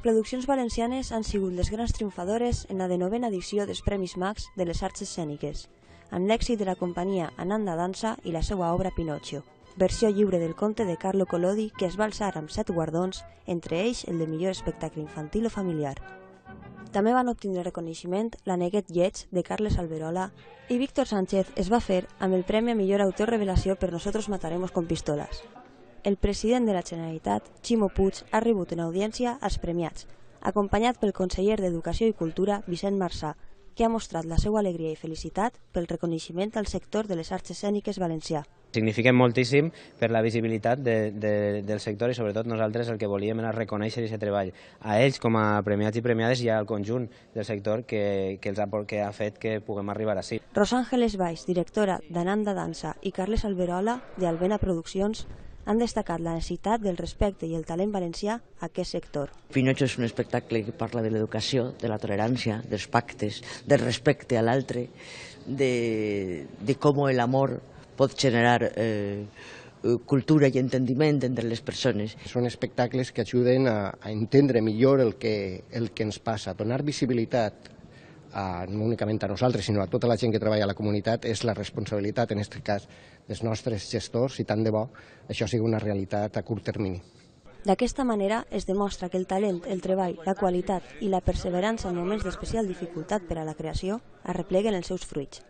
produccions valencianes han sigut les grans triomfadores en la 19a edició dels Premis Max de les Arts Escèniques, amb l'èxit de la companyia Ananda Dansa i la seva obra Pinocchio, versió lliure del conte de Carlo Collodi que es va alçar amb 7 guardons, entre ells el de millor espectacle infantil o familiar. També van obtenir reconeixement La Neguet lleig de Carles Alberola i Víctor Sánchez es va fer amb el Premi a Millor Autor Revelació per Nosotros Mataremos con Pistolas. El president de la Generalitat, Ximo Puig, ha rebut en audiència als premiats, acompanyat pel conseller d'Educació i Cultura, Vicent Marsà, que ha mostrat la seva alegria i felicitat pel reconeixement al sector de les arts escèniques valencià. Significa moltíssim per la visibilitat del sector i sobretot nosaltres el que volíem era reconèixer aquest treball. A ells com a premiats i premiades i al conjunt del sector que ha fet que puguem arribar ací. Rosàngeles Baix, directora d'Ananda Dansa, i Carles Alberola, d'Albena Produccions, han destacat la necessitat del respecte i el talent valencià a aquest sector. Pinocchio és un espectacle que parla de l'educació, de la tolerància, dels pactes, del respecte a l'altre, de com l'amor pot generar cultura i entendiment entre les persones. Són espectacles que ajuden a entendre millor el que ens passa. Donar visibilitat no únicament a nosaltres, sinó a tota la gent que treballa a la comunitat, és la responsabilitat, en aquest cas, dels nostres gestors, i tant de bo això sigui una realitat a curt termini. D'aquesta manera es demostra que el talent, el treball, la qualitat i la perseverança en moments d'especial dificultat per a la creació arrepleguen els seus fruits.